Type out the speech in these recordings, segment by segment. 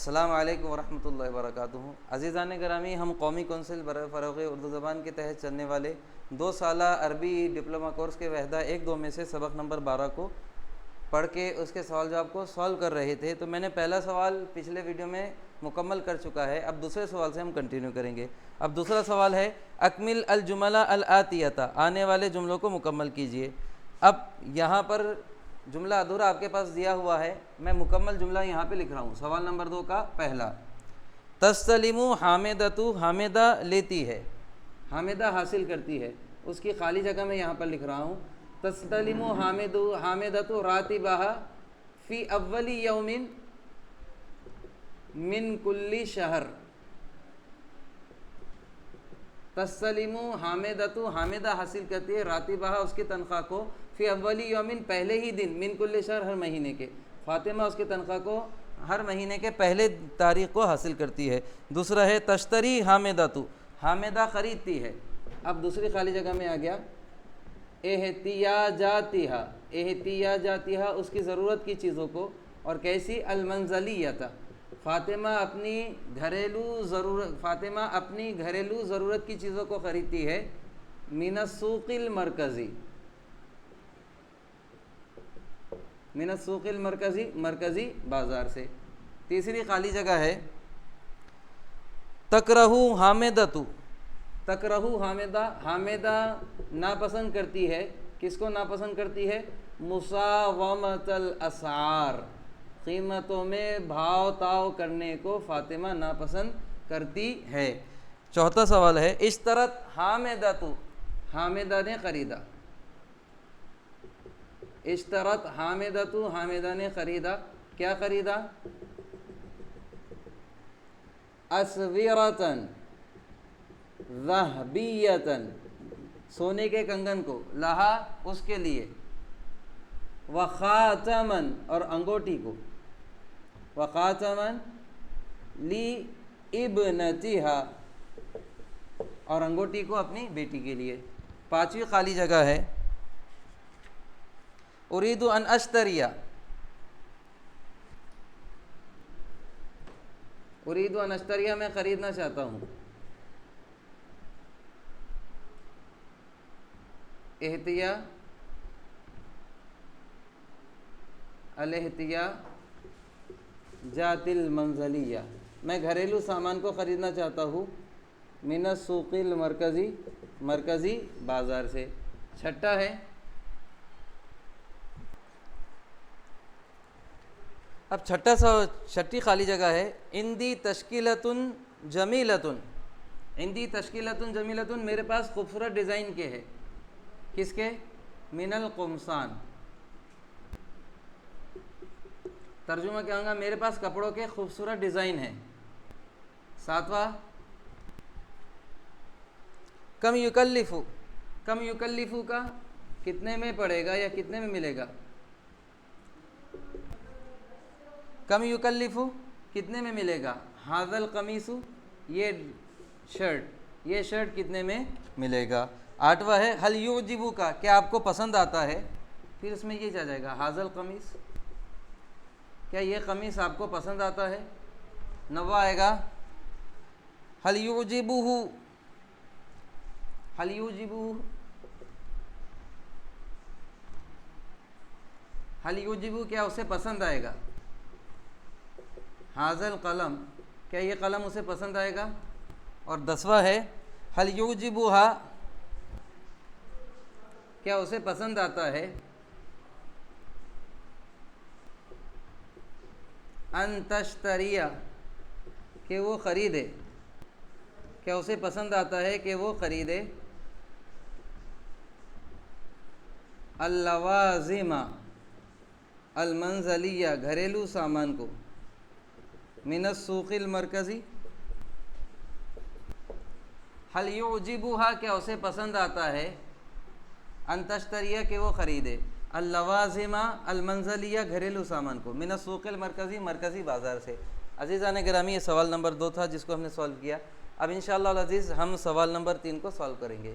السلام علیکم ورحمۃ اللہ وبرکاتہ۔ عزیزان گرامی، ہم قومی کونسل برائے فروغ اردو زبان کے تحت چلنے والے 2 سالہ عربی ڈپلومہ کورس کے وحدہ 1-2 میں سے سبق نمبر 12 کو پڑھ کے اس کے سوال جواب کو سولو کر رہے تھے۔ تو میں نے پہلا سوال پچھلے ویڈیو میں مکمل کر چکا ہے، اب دوسرے سوال سے ہم کنٹینیو کریں گے۔ اب دوسرا سوال ہے اکمل الجملہ الآتیہ، آنے والے جملوں کو مکمل کیجئے۔ اب یہاں پر جملہ ادھورا آپ کے پاس دیا ہوا ہے، میں مکمل جملہ یہاں پہ لکھ رہا ہوں۔ سوال نمبر 2 کا پہلا، تستلم حامدۃ، حامدہ لیتی ہے، حامدہ حاصل کرتی ہے، اس کی خالی جگہ میں یہاں پر لکھ رہا ہوں۔ تستلم حامدۃ راتبہا فی اول یوم من کل شہر۔ تستلم حامدۃ، حامدہ حاصل کرتی ہے، راتبہا اس کی تنخواہ کو، فی اول یومن پہلے ہی دن، من کل شہر ہر مہینے کے، فاطمہ اس کی تنخواہ کو ہر مہینے کے پہلے تاریخ کو حاصل کرتی ہے۔ دوسرا ہے تشتری حامدۃ، حامدہ خریدتی ہے۔ اب دوسری خالی جگہ میں آ گیا احتیاجاتہا، احتیاجاتہا اس کی ضرورت کی چیزوں کو، اور کیسی المنزلیۃ، فاطمہ اپنی گھریلو ضرورت کی چیزوں کو خریدتی ہے، من السوق المرکزی، من السوق المرکزی، مرکزی بازار سے۔ تیسری خالی جگہ ہے تکرہ حامدۃ، تکرہ حامدہ، حامدہ ناپسند کرتی ہے، کس کو ناپسند کرتی ہے؟ مساومۃ الاسعار، قیمتوں میں بھاؤ تاؤ کرنے کو فاطمہ ناپسند کرتی ہے۔ چوتھا سوال ہے اشترت حامدۃ، حامدہ نے خریدا، اشترت حامدۃ، حامدہ نے خریدا، کیا خریدا؟ اسورۃ ذہبیۃ، سونے کے کنگن کو، لہا اس کے لیے، وخاتما اور انگوٹی کو، وخاتما لی ابنتہا اور انگوٹی کو اپنی بیٹی کے لیے۔ پانچویں خالی جگہ ہے اريد ان اشتری، اريد ان اشتری میں خریدنا چاہتا ہوں۔ الاحتیاجات المنزلیہ، میں گھریلو سامان کو خریدنا چاہتا ہوں، من السوق المرکزی، مرکزی بازار سے۔ چھٹا ہے اب چھٹی خالی جگہ ہے عندی تشکیلۃ جمیلۃ، عندی تشکیلۃ جمیلۃ، میرے پاس خوبصورت ڈیزائن کے ہے، کس کے؟ من القمصان، ترجمہ کیا ہوگا؟ میرے پاس کپڑوں کے خوبصورت ڈیزائن ہے۔ ساتواں کم یکلف، کم یکلف کا کتنے میں پڑے گا یا کتنے میں ملے گا؟ کم یکلف کتنے میں ملے گا؟ ھذا القمیص، یہ شرٹ کتنے میں ملے گا؟ آٹھواں ہے حل یعجبک کا، کیا آپ کو پسند آتا ہے؟ پھر اس میں یہ چاہ جائے گا ھذا القمیص، کیا یہ قمیص آپ کو پسند آتا ہے؟ نواں آئے گا حل یعجبہ، حل یعجبہ، حل یعجبہ کیا اسے پسند آئے گا؟ ھذا القلم، کیا یہ قلم اسے پسند آئے گا؟ اور 10واں ہے حل یعجبھا، کیا اسے پسند آتا ہے؟ ان تشتری، کہ وہ خریدے، کیا اسے پسند آتا ہے کہ وہ خریدے؟ اللوازم المنزلیہ، گھریلو سامان کو، من السوق المرکزی۔ حل یعجبھا، کیا اسے پسند آتا ہے؟ ان تشتری، کہ وہ خریدے، اللوازم المنزلیہ، گھریلو سامان کو، من السوق المرکزی، مرکزی بازار سے۔ عزیزان گرامی، یہ سوال نمبر 2 تھا جس کو ہم نے سولو کیا۔ اب انشاءاللہ العزیز ہم سوال نمبر 3 کو سولو کریں گے۔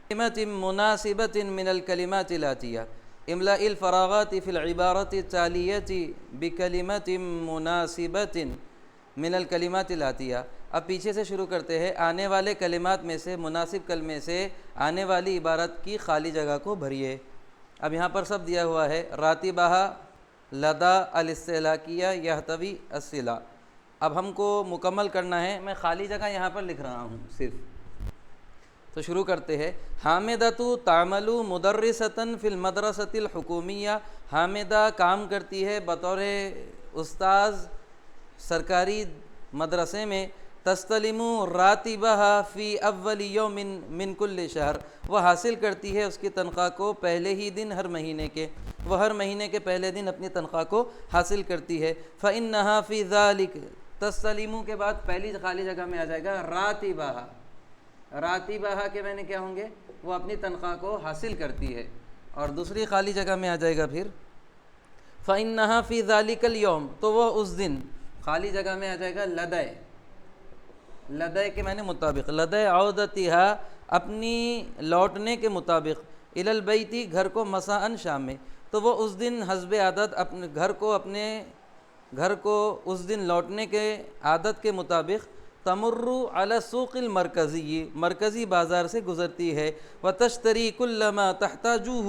کلمۃ مناسبۃ من الکلمات الآتیہ، املاء الفراغات فی العبارت التالیۃ بکلمۃ مناسبۃ من الکلمات الآتیہ۔ اب پیچھے سے شروع کرتے ہیں، آنے والے کلمات میں سے مناسب کلمے سے آنے والی عبارت کی خالی جگہ کو بھریے۔ اب یہاں پر سب دیا ہوا ہے، راتبہ لدا الاستہلاکیہ یحتوی الصلہ۔ اب ہم کو مکمل کرنا ہے، میں خالی جگہ یہاں پر لکھ رہا ہوں صرف۔ تو شروع کرتے ہیں، حامدۃ تعمل مدرسۃ فی المدرسۃ الحکومیہ۔ حامدہ کام کرتی ہے بطور استاذ سرکاری مدرسے میں۔ تستلم راتبہ فی اول یوم من کل شہر۔ وہ حاصل کرتی ہے اس کی تنخواہ کو پہلے ہی دن ہر مہینے کے، وہ ہر مہینے کے پہلے دن اپنی تنخواہ کو حاصل کرتی ہے۔ فإنہا فی ذالک، تستلم کے بعد پہلی خالی جگہ میں آ جائے گا راتبہ۔ راتبہ کے معنی کیا ہوں گے؟ وہ اپنی تنخواہ کو حاصل کرتی ہے۔ اور دوسری خالی جگہ میں آ جائے گا پھر فإنہا فی ذالک اليوم، تو وہ اس دن خالی جگہ میں آ جائے گا لدے۔ لدے کے معنی مطابق، لدے عودتہا اپنی لوٹنے کے مطابق، الی البیت گھر کو، مساء شام میں، تو وہ اس دن حسب عادت اپنے گھر کو اس دن لوٹنے کے عادت کے مطابق تمر علی السوق المرکزی، مرکزی بازار سے گزرتی ہے، وتشتری کل ما تحتاجہ،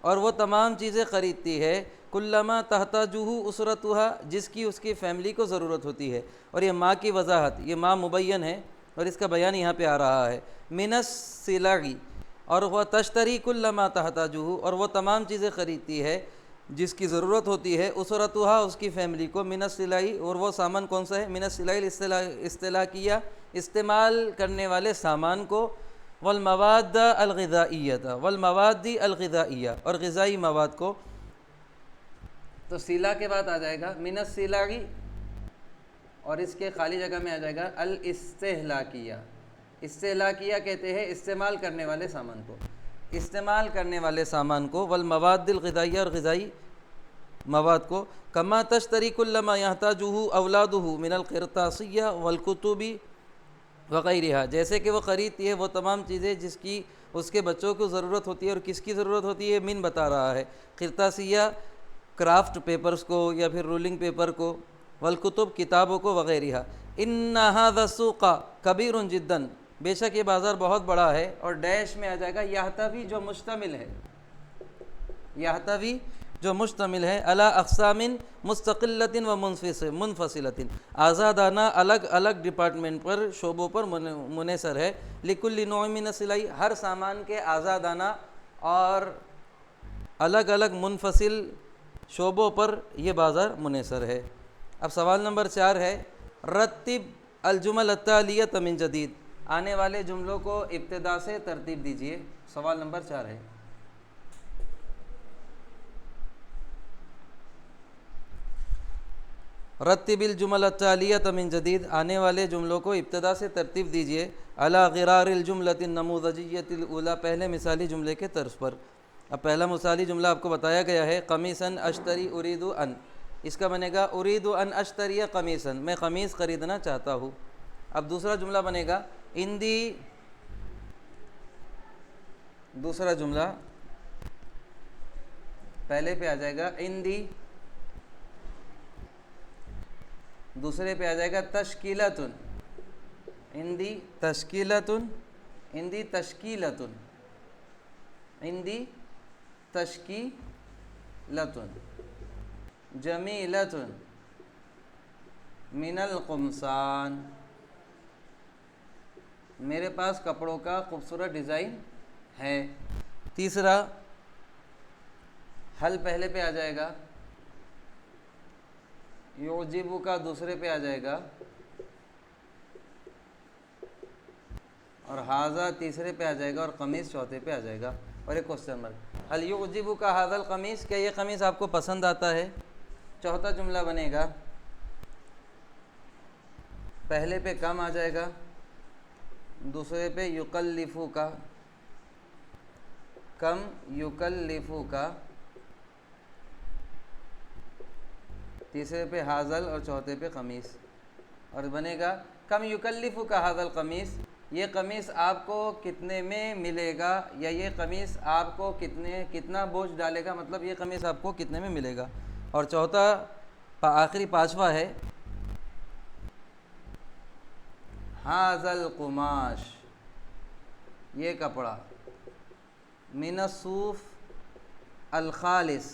اور وہ تمام چیزیں خریدتی ہے، کل ما تحتاجہ اسرتہا، جس کی اس کی فیملی کو ضرورت ہوتی ہے۔ اور یہ ماں کی وضاحت، یہ ماں مبین ہے اور اس کا بیان یہاں پہ آ رہا ہے، من السلع، اور وہ تشتری کل ما تحتاجہ، اور وہ تمام چیزیں خریدتی ہے جس کی ضرورت ہوتی ہے، اسرتہا اس کی فیملی کو، من السلع، اور وہ سامان کون سا ہے؟ من السلع الاستہلاکیہ، استعمال کرنے والے سامان کو، والمواد الغذائیہ، والمواد الغذائیہ، اور غذائی مواد کو۔ تو سلع کے بعد آ جائے گا من السلع، اور اس کے خالی جگہ میں آ جائے گا الاستہلاکیہ۔ استہلاکیہ کہتے ہیں استعمال کرنے والے سامان کو، استعمال کرنے والے سامان کو، والمواد الغذائیہ، اور غذائی مواد کو۔ کما تشتری کل ما یحتاجہ اولادہ من القرطاسیہ والکتب وغیرہ، جیسے کہ وہ خریدتی ہے وہ تمام چیزیں جس کی اس کے بچوں کو ضرورت ہوتی ہے، اور کس کی ضرورت ہوتی ہے؟ من بتا رہا ہے، قرطاسیہ کرافٹ پیپرز کو یا پھر رولنگ پیپر کو، والکتب کتابوں کو وغیرہ۔ ان ھذا السوق کبیر جدا، بے شک یہ بازار بہت بڑا ہے، اور ڈیش میں آ جائے گا یحتوی، جو مشتمل ہے، یحتوی جو مشتمل ہے، علی اقسام مستقلۃ و منفصلۃ، آزادانہ الگ الگ ڈپارٹمنٹ پر، شعبوں پر منحصر ہے، لکل نوع من السلع، ہر سامان کے آزادانہ اور الگ الگ منفصل شعبوں پر یہ بازار منحصر ہے۔ اب سوال نمبر 4 ہے، رتب الجمل التالیۃ من جدید، آنے والے جملوں کو ابتدا سے ترتیب دیجیے۔ سوال نمبر 4 ہے، رتب الجمل التالیۃ من جدید، آنے والے جملوں کو ابتدا سے ترتیب دیجیے، علی غرار الجملۃ النموذجیۃ الاولی، پہلے مثالی جملے کے طرز پر۔ اب پہلا مثالی جملہ آپ کو بتایا گیا ہے، قمیصا اشتری اريد ان، اس کا بنے گا اريد ان اشتری قمیصا، میں قمیص خریدنا چاہتا ہوں۔ اب دوسرا جملہ بنے گا اندی، دوسرا جملہ پہلے پہ آ جائے گا اندی، دوسرے پہ آ جائے گا تشکیلتن، اندی تشکیلتن، اندی تشکیلتن، اندی تشکیلتن، جمیلتن، من القمصان، میرے پاس کپڑوں کا خوبصورت ڈیزائن ہے۔ تیسرا حل پہلے پہ آ جائے گا، یعجبو کا دوسرے پہ آ جائے گا، اور ھذا تیسرے پہ آ جائے گا، اور قمیص چوتھے پہ آ جائے گا، اور ایک کوسچن مارک، هل یعجبو کا ھذا القمیص، کیا یہ قمیص آپ کو پسند آتا ہے؟ چوتھا جملہ بنے گا، پہلے پہ کم آ جائے گا، دوسرے پہ یکلفو کا، کم یکلفو کا، تیسرے پہ حاضل، اور چوتھے پہ قمیص، اور بنے گا کم یکلفو کا حاضل قمیص، یہ قمیص آپ کو کتنے میں ملے گا، یا یہ قمیص آپ کو کتنا بوجھ ڈالے گا، مطلب یہ قمیص آپ کو کتنے میں ملے گا۔ اور چوتھا آخری پانچواں ہے ھذا القماش، یہ کپڑا، من الصوف الخالص،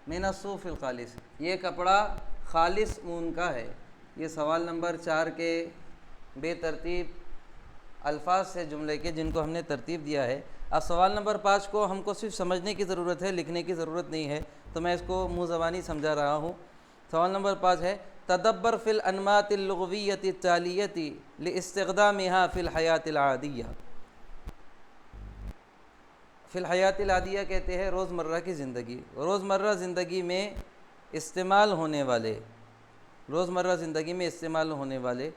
من الصوف الخالص، یہ کپڑا خالص اون کا ہے۔ یہ سوال نمبر 4 کے بے ترتیب الفاظ سے جملے کے جن کو ہم نے ترتیب دیا ہے۔ اب سوال نمبر 5 کو ہم کو صرف سمجھنے کی ضرورت ہے، لکھنے کی ضرورت نہیں ہے، تو میں اس کو منہ زبانی سمجھا رہا ہوں۔ سوال نمبر 5 ہے تدبر فی الانماط اللغویۃ التالیۃ لاستخدامها فی الحیاۃ العادیہ۔ فی الحیاۃ العادیہ کہتے ہیں روزمرہ کی زندگی، روزمرہ زندگی میں استعمال ہونے والے، روزمرہ زندگی میں استعمال ہونے والے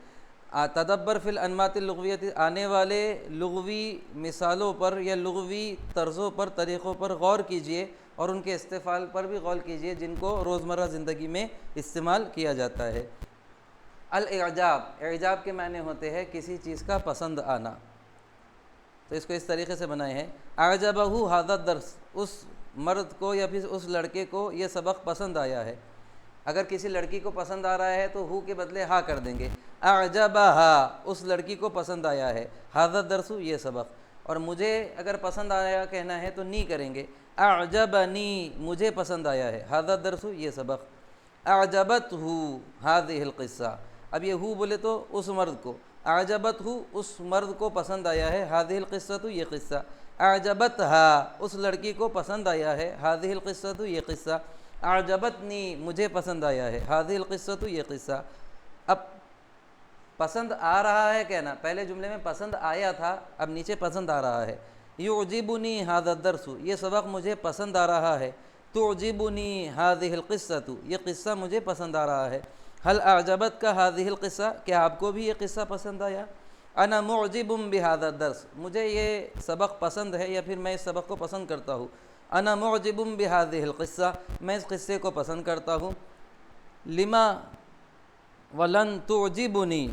تدبر فی الانماط اللغویۃ، آنے والے لغوی مثالوں پر یا لغوی طرزوں پر، طریقوں پر غور کیجئے اور ان کے استعمال پر بھی غور کیجئے جن کو روزمرہ زندگی میں استعمال کیا جاتا ہے۔ الاعجاب، اعجاب کے معنی ہوتے ہیں کسی چیز کا پسند آنا، تو اس کو اس طریقے سے بنائے ہیں اعجبہ ھذا الدرس، اس مرد کو یا پھر اس لڑکے کو یہ سبق پسند آیا ہے۔ اگر کسی لڑکی کو پسند آ رہا ہے تو ہو کے بدلے ہا کر دیں گے، اعجبہا، اس لڑکی کو پسند آیا ہے، ھذا الدرس، یہ سبق۔ اور مجھے اگر پسند آیا کہنا ہے تو نی کریں گے، اعجبنی، مجھے پسند آیا ہے، ھذا الدرس، یہ سبق۔ اعجبتہ ھذہ القصہ، اب یہ ہو بولے تو اس مرد کو، اعجبتہ، اس مرد کو پسند آیا ہے، ھذہ القصہ، یہ قصہ۔ اعجبتھا، اس لڑکی کو پسند آیا ہے، ھذہ القصہ، یہ قصہ۔ اعجبتنی، مجھے پسند آیا ہے، ھذہ القصہ، یہ قصہ۔ اب پسند آ رہا ہے کہنا، پہلے جملے میں پسند آیا تھا، اب نیچے پسند آ رہا ہے۔ یعجبنی ھذا الدرس، یہ سبق مجھے پسند آ رہا ہے۔ تعجبنی ھذہ القصہ، یہ قصہ مجھے پسند آ رہا ہے۔ هل اعجبتک ھذہ القصہ، کیا آپ کو بھی یہ قصہ پسند آیا؟ انا معجب بھذا الدرس، مجھے یہ سبق پسند ہے یا پھر میں اس سبق کو پسند کرتا ہوں۔ انا معجب بھذہ القصہ، میں اس قصے کو پسند کرتا ہوں۔ لما ولن تعجبنی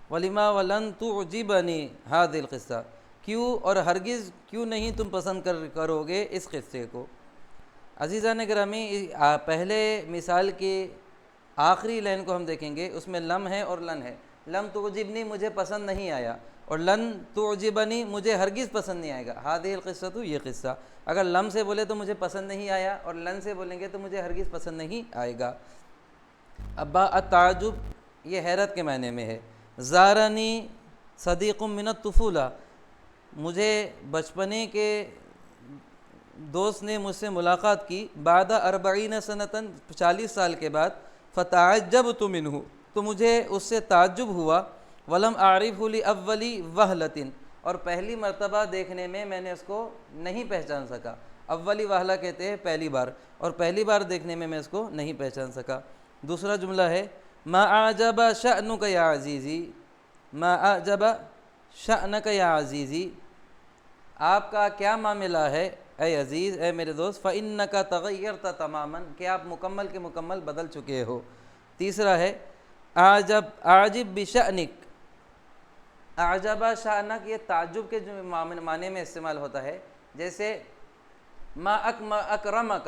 ولما ولن تعجبنی ھذہ القصہ، کیوں اور ہرگز کیوں نہیں تم پسند کرو گے اس قصے کو۔ عزیزان گرامی، پہلے مثال کی آخری لائن کو ہم دیکھیں گے، اس میں لم ہے اور لن ہے۔ لم تعجبنی، مجھے پسند نہیں آیا، اور لن تعجبنی، مجھے ہرگز پسند نہیں آئے گا۔ ھذہ القصہ، یہ قصہ۔ اگر لم سے بولے تو مجھے پسند نہیں آیا، اور لن سے بولیں گے تو مجھے ہرگز پسند نہیں آئے گا۔ ابا التعجب، یہ حیرت کے معنی میں ہے۔ زارنی صدیق من الطفولہ، مجھے بچپنے کے دوست نے مجھ سے ملاقات کی، بعد 40 سنۃ، 40 سال کے بعد، فتعجبت منہ، تو مجھے اس سے تعجب ہوا، ولم اعرفہ لاول وہلۃ، اور پہلی مرتبہ دیکھنے میں میں نے اس کو نہیں پہچان سکا۔ اولی وہلہ کہتے ہیں پہلی بار، اور پہلی بار دیکھنے میں اس کو نہیں پہچان سکا۔ دوسرا جملہ ہے ما اعجب شأنک یا عزیزی، ما اعجب شأنک یا عزیزی، آپ کا کیا معاملہ ہے اے عزیز، اے میرے دوست، فإنک تغیرت تماما، کہ آپ مکمل کے مکمل بدل چکے ہو۔ تیسرا ہے اعجب بشأنک، اعجب شأنک، یہ تعجب کے جو معنی میں استعمال ہوتا ہے، جیسے ما اکرمک،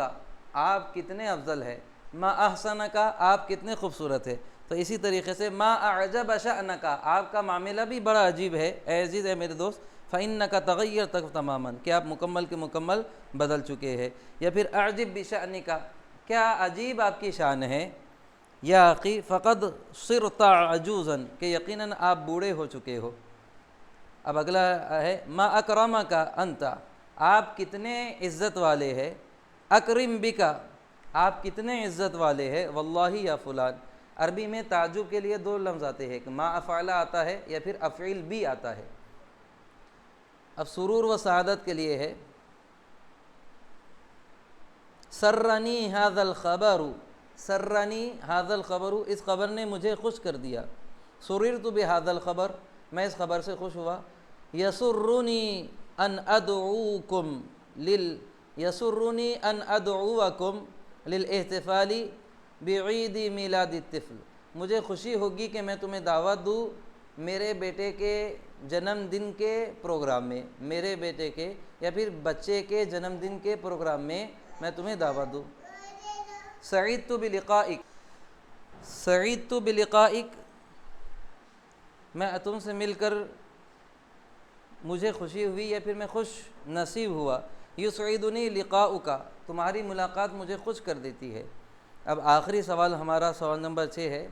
آپ کتنے افضل ہے، ما احسنک، آپ کتنے خوبصورت ہے۔ تو اسی طریقے سے ما اعجب شأنک، آپ کا معاملہ بھی بڑا عجیب ہے اے عزیز، اے میرے دوست، فإنک تغیرت تماما، کہ آپ مکمل کے مکمل بدل چکے ہیں۔ یا پھر اعجب بشأنک، کیا عجیب آپ کی شان ہے، یا اخی فقد صرت عجوزا، کہ یقیناً آپ بوڑھے ہو چکے ہو۔ اب اگلا ہے ما اکرمک انت، آپ کتنے عزت والے ہیں، اکرم بک، آپ کتنے عزت والے ہیں، واللہ یا فلان۔ عربی میں تعجب کے لیے 2 لفظ آتے ہیں، ما افعلہ آتا ہے یا پھر افعل بھی آتا ہے۔ اب سرور و سعادت کے لیے ہے سرنی ھذا الخبر، سرنی ھذا الخبر، اس خبر نے مجھے خوش کر دیا۔ سررت بھذا الخبر، میں اس خبر سے خوش ہوا۔ یسرنی ان ادعوکم یسرنی ان ادعوکم للاحتفال بعید میلاد الطفل، مجھے خوشی ہوگی کہ میں تمہیں دعوت دوں میرے بیٹے کے جنم دن کے پروگرام میں، میرے بیٹے کے یا پھر بچے کے جنم دن کے پروگرام میں میں تمہیں دعوت دوں۔ سعیدت بلقائک، سعیدت بلقائک، میں تم سے مل کر مجھے خوشی ہوئی یا پھر میں خوش نصیب ہوا۔ یسعدنی لقاؤک، تمہاری ملاقات مجھے خوش کر دیتی ہے۔ اب آخری سوال ہمارا سوال نمبر 6 ہے،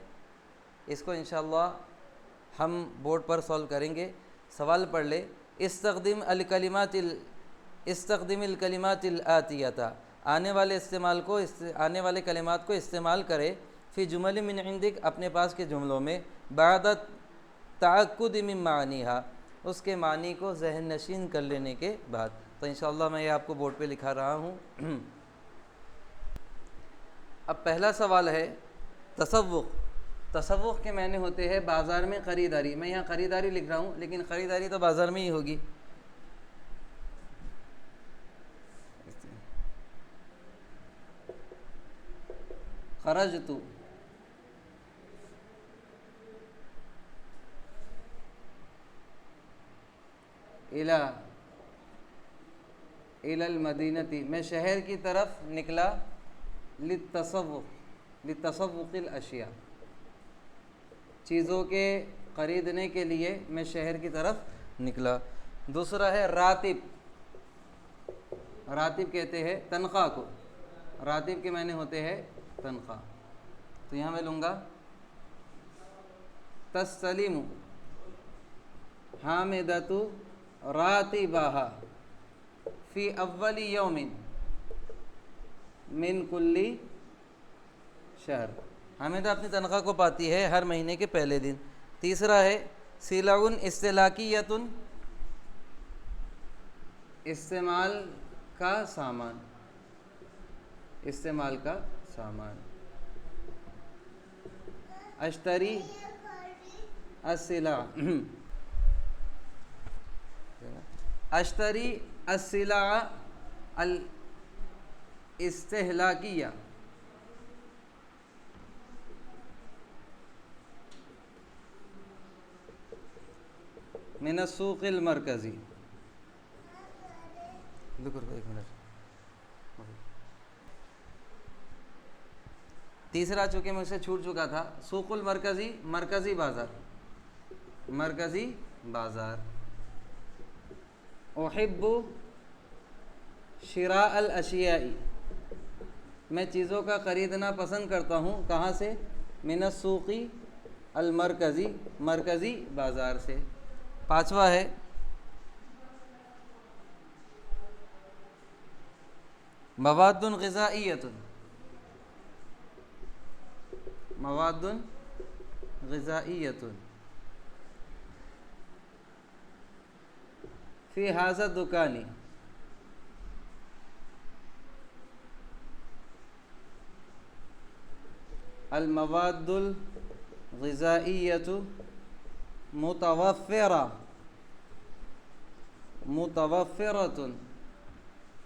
اس کو انشاءاللہ ہم بورڈ پر سولو کریں گے۔ سوال پڑھ لے، استخدم الکلمات الآتیۃ، آنے والے کلمات کو استعمال کرے، فی جمل من عندک، اپنے پاس کے جملوں میں، بعد تعقد من معانیہا، اس کے معنی کو ذہن نشین کر لینے کے بعد۔ تو انشاءاللہ میں یہ آپ کو بورڈ پہ لکھا رہا ہوں۔ اب پہلا سوال ہے تسوق۔ تسوق کے معنی ہوتے ہیں بازار میں خریداری۔ میں یہاں خریداری لکھ رہا ہوں، لیکن خریداری تو بازار میں ہی ہوگی۔ خرجت الی المدینتی، میں شہر کی طرف نکلا، للتسوق الاشیاء، چیزوں کے خریدنے کے لیے میں شہر کی طرف نکلا۔ دوسرا ہے راتب۔ راتب کہتے ہیں تنخواہ کو، راتب کے معنی ہوتے ہیں تنخواہ۔ تو یہاں میں لوں گا تستلم حامدۃ راتبہا فی اول یوم من کل شہر، حامدہ اپنی تنخواہ کو پاتی ہے ہر مہینے کے پہلے دن۔ تیسرا ہے سلع استہلاکیۃ، استعمال کا سامان، استعمال کا سامان۔ اشتری السلع، اشتری السلع الاستہلاکیہ، من السوق المرکزی۔ ایک منٹ، تیسرا چونکہ مجھ سے چھوٹ چکا تھا، سوق المرکزی، مرکزی بازار، مرکزی بازار۔ احب شراء الاشیاء، میں چیزوں کا خریدنا پسند کرتا ہوں، کہاں سے؟ من السوق المرکزی، مرکزی بازار سے۔ پانچواں ہے مواد غذائیۃ، مواد غذائیۃ فی ھذا الدکان، المواد الغذائیۃ متوفرۃ،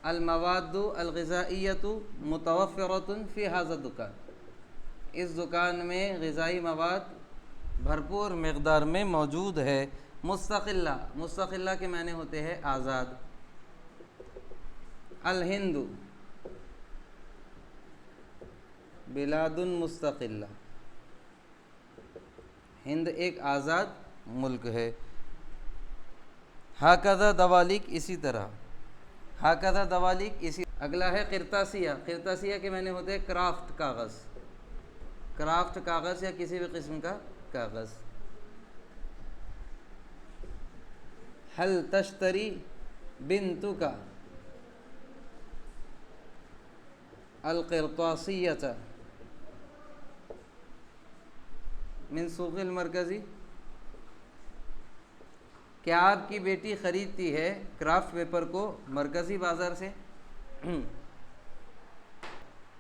المواد الغذائیۃ متوفرۃ فی ھذا الدکان، اس دکان میں غذائی مواد بھرپور مقدار میں موجود ہے۔ مستقلہ، مستقلہ کے معنی ہوتے ہیں آزاد۔ الہند بلاد مستقلہ، ہند ایک آزاد ملک ہے۔ ہاکذا دوالیک، اسی طرح، ہاکذا دوالیک اسی۔ اگلا ہے قرطاسیہ۔ قرطاسیہ کے معنی ہوتے ہیں کرافٹ کاغذ، کرافٹ کاغذ یا کسی بھی قسم کا کاغذ۔ حل تشتری بنتک القرطاسیۃ من سوق المرکزی، کیا آپ کی بیٹی خریدتی ہے کرافٹ پیپر کو مرکزی بازار سے؟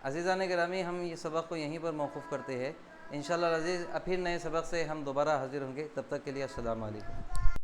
عزیزان گرامی، ہم یہ سبق کو یہیں پر موقوف کرتے ہیں۔ انشاءاللہ العزیز پھر نئے سبق سے ہم دوبارہ حاضر ہوں گے، تب تک کے لیے السلام علیکم۔